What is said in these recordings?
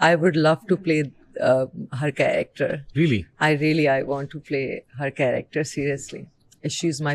I would love to play her character. Really? I want to play her character seriously. She's my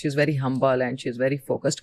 she's very humble and she's very focused.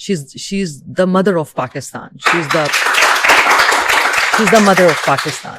she's the mother of Pakistan. She's the mother of Pakistan.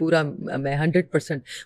100%